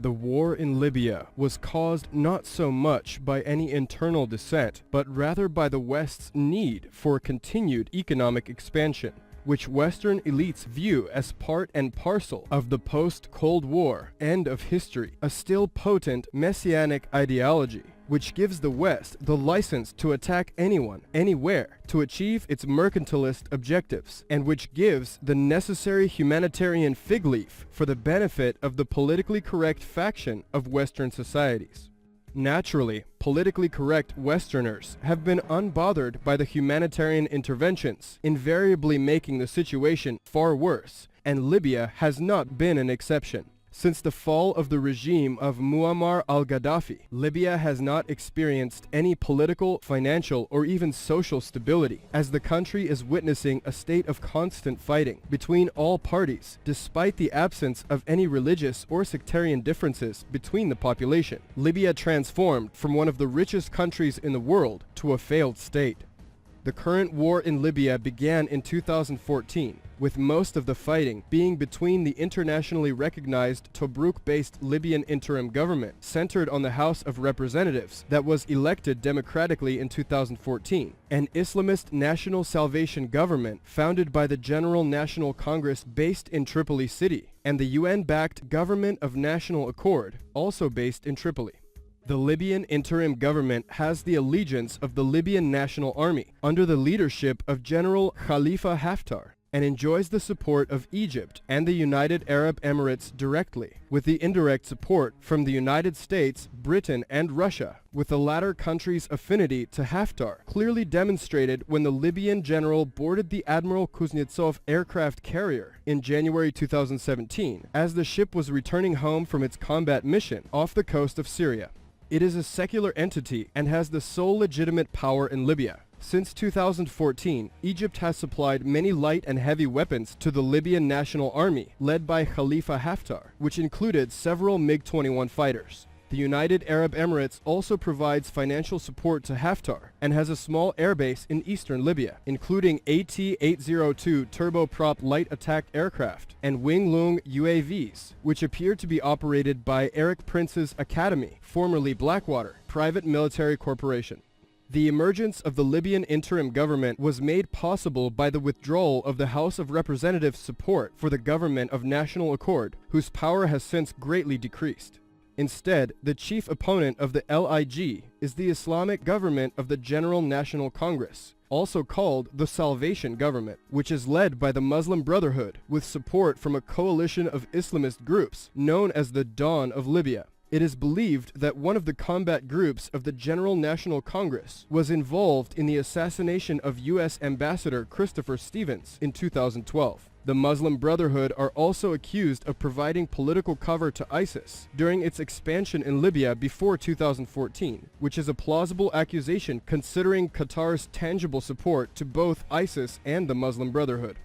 The war in Libya was caused not so much by any internal dissent, but rather by the West's need for continued economic expansion, which Western elites view as part and parcel of the post-Cold War end of history, a still potent messianic ideology, which gives the West the license to attack anyone, anywhere, to achieve its mercantilist objectives, and which gives the necessary humanitarian fig leaf for the benefit of the politically correct faction of Western societies. Naturally, politically correct Westerners have been unbothered by the humanitarian interventions, invariably making the situation far worse, and Libya has not been an exception. Since the fall of the regime of Muammar al-Gaddafi, Libya has not experienced any political, financial, or even social stability, as the country is witnessing a state of constant fighting between all parties, despite the absence of any religious or sectarian differences between the population. Libya transformed from one of the richest countries in the world to a failed state. The current war in Libya began in 2014, with most of the fighting being between the internationally recognized Tobruk-based Libyan interim government, centered on the House of Representatives that was elected democratically in 2014, an Islamist National Salvation government founded by the General National Congress based in Tripoli city, and the UN-backed Government of National Accord, also based in Tripoli. The Libyan interim government has the allegiance of the Libyan National Army under the leadership of General Khalifa Haftar, and enjoys the support of Egypt and the United Arab Emirates directly, with the indirect support from the United States, Britain, and Russia, with the latter country's affinity to Haftar clearly demonstrated when the Libyan general boarded the Admiral Kuznetsov aircraft carrier in January 2017, as the ship was returning home from its combat mission off the coast of Syria. It is a secular entity and has the sole legitimate power in Libya. Since 2014, Egypt has supplied many light and heavy weapons to the Libyan National Army, led by Khalifa Haftar, which included several MiG-21 fighters. The United Arab Emirates also provides financial support to Haftar and has a small airbase in eastern Libya, including AT-802 turboprop light attack aircraft and Wing Lung UAVs, which appear to be operated by Eric Prince's Academy, formerly Blackwater, private military corporation. The emergence of the Libyan interim government was made possible by the withdrawal of the House of Representatives' support for the Government of National Accord, whose power has since greatly decreased. Instead, the chief opponent of the LIG is the Islamic government of the General National Congress, also called the Salvation Government, which is led by the Muslim Brotherhood with support from a coalition of Islamist groups known as the Dawn of Libya. It is believed that one of the combat groups of the General National Congress was involved in the assassination of U.S. Ambassador Christopher Stevens in 2012. The Muslim Brotherhood are also accused of providing political cover to ISIS during its expansion in Libya before 2014, which is a plausible accusation considering Qatar's tangible support to both ISIS and the Muslim Brotherhood.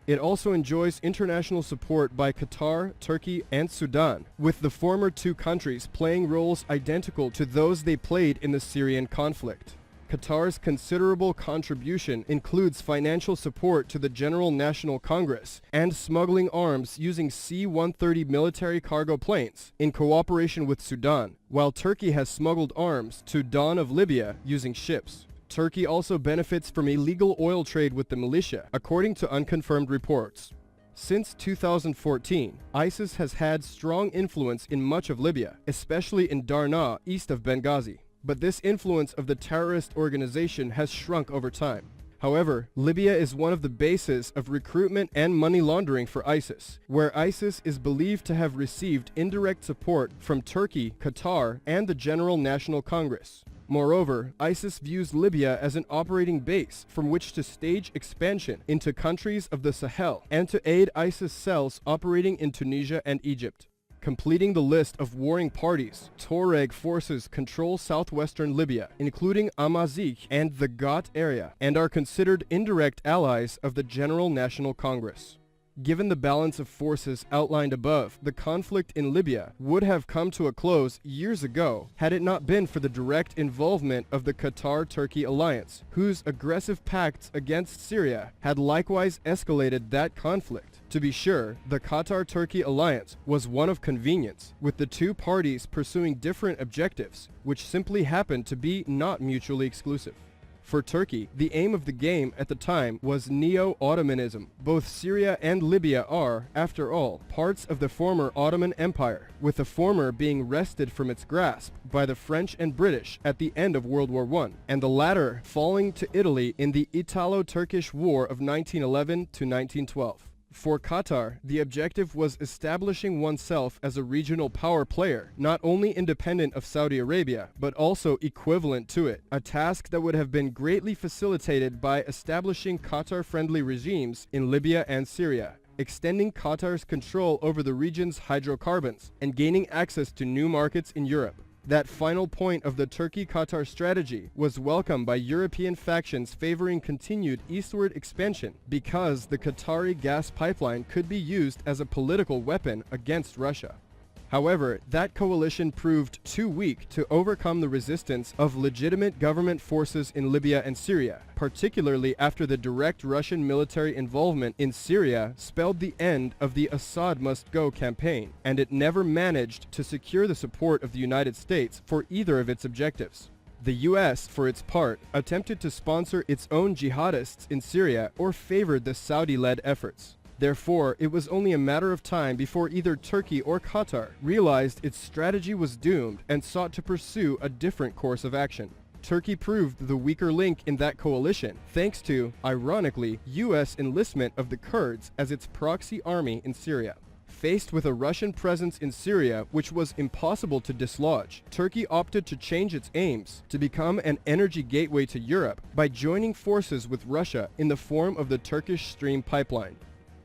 It also enjoys international support by Qatar, Turkey, and Sudan, with the former two countries playing roles identical to those they played in the Syrian conflict. Qatar's considerable contribution includes financial support to the General National Congress and smuggling arms using C-130 military cargo planes in cooperation with Sudan, while Turkey has smuggled arms to Dawn of Libya using ships. Turkey also benefits from illegal oil trade with the militia, according to unconfirmed reports. Since 2014, ISIS has had strong influence in much of Libya, especially in Darna, east of Benghazi. But this influence of the terrorist organization has shrunk over time. However, Libya is one of the bases of recruitment and money laundering for ISIS, where ISIS is believed to have received indirect support from Turkey, Qatar, and the General National Congress. Moreover, ISIS views Libya as an operating base from which to stage expansion into countries of the Sahel and to aid ISIS cells operating in Tunisia and Egypt. Completing the list of warring parties, Tuareg forces control southwestern Libya, including Amazigh and the Ghat area, and are considered indirect allies of the General National Congress. Given the balance of forces outlined above, the conflict in Libya would have come to a close years ago had it not been for the direct involvement of the Qatar-Turkey alliance, whose aggressive pacts against Syria had likewise escalated that conflict. To be sure, the Qatar-Turkey alliance was one of convenience, with the two parties pursuing different objectives, which simply happened to be not mutually exclusive. For Turkey, the aim of the game at the time was neo-Ottomanism. Both Syria and Libya are, after all, parts of the former Ottoman Empire, with the former being wrested from its grasp by the French and British at the end of World War I, and the latter falling to Italy in the Italo-Turkish War of 1911 to 1912. For Qatar, the objective was establishing oneself as a regional power player, not only independent of Saudi Arabia, but also equivalent to it, a task that would have been greatly facilitated by establishing Qatar-friendly regimes in Libya and Syria, extending Qatar's control over the region's hydrocarbons, and gaining access to new markets in Europe. That final point of the Turkey-Qatar strategy was welcomed by European factions favoring continued eastward expansion because the Qatari gas pipeline could be used as a political weapon against Russia. However, that coalition proved too weak to overcome the resistance of legitimate government forces in Libya and Syria, particularly after the direct Russian military involvement in Syria spelled the end of the Assad must go campaign, and it never managed to secure the support of the United States for either of its objectives. The US, for its part, attempted to sponsor its own jihadists in Syria or favored the Saudi-led efforts. Therefore, it was only a matter of time before either Turkey or Qatar realized its strategy was doomed and sought to pursue a different course of action. Turkey proved the weaker link in that coalition, thanks to, ironically, US enlistment of the Kurds as its proxy army in Syria. Faced with a Russian presence in Syria which was impossible to dislodge, Turkey opted to change its aims to become an energy gateway to Europe by joining forces with Russia in the form of the Turkish Stream pipeline.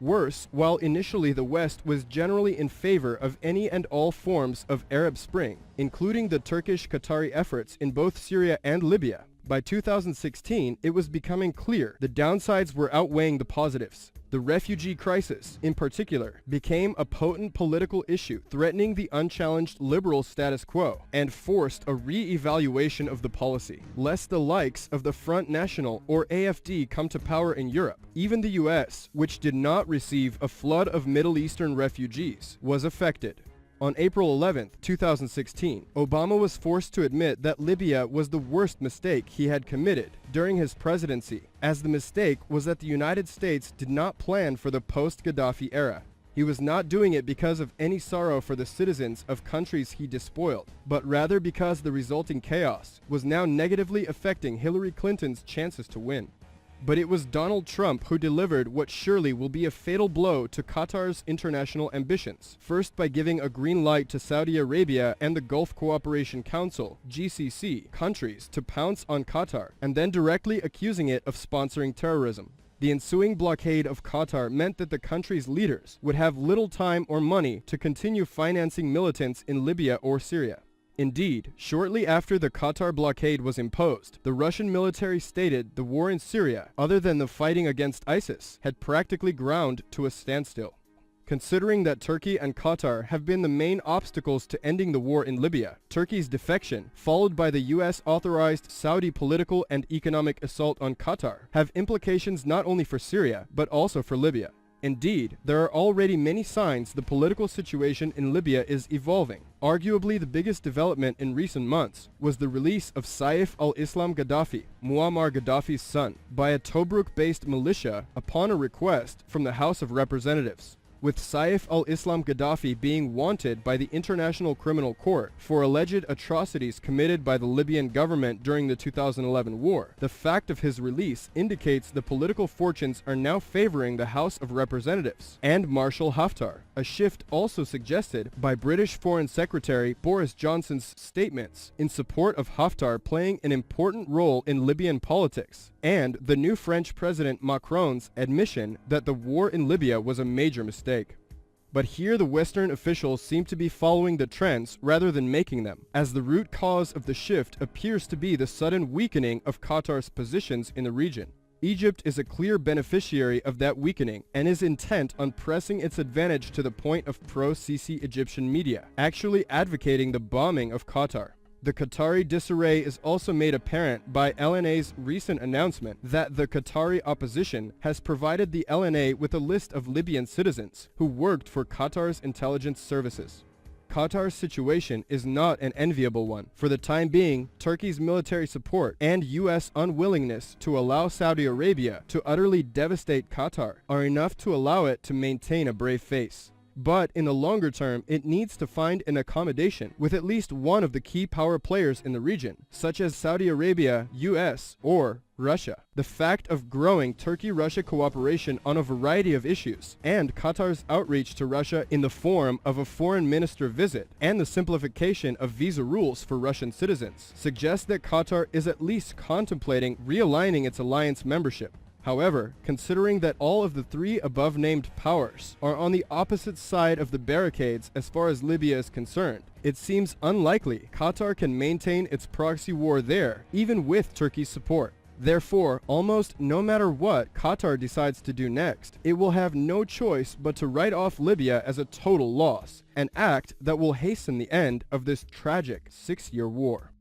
Worse, while initially the West was generally in favor of any and all forms of Arab Spring, including the Turkish-Qatari efforts in both Syria and Libya, by 2016 it was becoming clear the downsides were outweighing the positives. The refugee crisis, in particular, became a potent political issue threatening the unchallenged liberal status quo and forced a re-evaluation of the policy, lest the likes of the Front National or AfD come to power in Europe. Even the US, which did not receive a flood of Middle Eastern refugees, was affected. On April 11, 2016, Obama was forced to admit that Libya was the worst mistake he had committed during his presidency, as the mistake was that the United States did not plan for the post-Gaddafi era. He was not doing it because of any sorrow for the citizens of countries he despoiled, but rather because the resulting chaos was now negatively affecting Hillary Clinton's chances to win. But it was Donald Trump who delivered what surely will be a fatal blow to Qatar's international ambitions, first by giving a green light to Saudi Arabia and the Gulf Cooperation Council, GCC, countries to pounce on Qatar, and then directly accusing it of sponsoring terrorism. The ensuing blockade of Qatar meant that the country's leaders would have little time or money to continue financing militants in Libya or Syria. Indeed, shortly after the Qatar blockade was imposed, the Russian military stated the war in Syria, other than the fighting against ISIS, had practically ground to a standstill. Considering that Turkey and Qatar have been the main obstacles to ending the war in Libya, Turkey's defection, followed by the US-authorized Saudi political and economic assault on Qatar, have implications not only for Syria, but also for Libya. Indeed, there are already many signs the political situation in Libya is evolving. Arguably the biggest development in recent months was the release of Saif al-Islam Gaddafi, Muammar Gaddafi's son, by a Tobruk-based militia upon a request from the House of Representatives, with Saif al-Islam Gaddafi being wanted by the International Criminal Court for alleged atrocities committed by the Libyan government during the 2011 war. The fact of his release indicates the political fortunes are now favoring the House of Representatives and Marshal Haftar, a shift also suggested by British Foreign Secretary Boris Johnson's statements in support of Haftar playing an important role in Libyan politics, and the new French President Macron's admission that the war in Libya was a major mistake. But here the Western officials seem to be following the trends rather than making them, as the root cause of the shift appears to be the sudden weakening of Qatar's positions in the region. Egypt is a clear beneficiary of that weakening and is intent on pressing its advantage to the point of pro-Sisi Egyptian media, actually advocating the bombing of Qatar. The Qatari disarray is also made apparent by LNA's recent announcement that the Qatari opposition has provided the LNA with a list of Libyan citizens who worked for Qatar's intelligence services. Qatar's situation is not an enviable one. For the time being, Turkey's military support and U.S. unwillingness to allow Saudi Arabia to utterly devastate Qatar are enough to allow it to maintain a brave face. But in the longer term, it needs to find an accommodation with at least one of the key power players in the region, such as Saudi Arabia, US, or Russia. The fact of growing Turkey-Russia cooperation on a variety of issues, and Qatar's outreach to Russia in the form of a foreign minister visit, and the simplification of visa rules for Russian citizens, suggest that Qatar is at least contemplating realigning its alliance membership. However, considering that all of the three above-named powers are on the opposite side of the barricades as far as Libya is concerned, it seems unlikely Qatar can maintain its proxy war there, even with Turkey's support. Therefore, almost no matter what Qatar decides to do next, it will have no choice but to write off Libya as a total loss, an act that will hasten the end of this tragic 6-year war.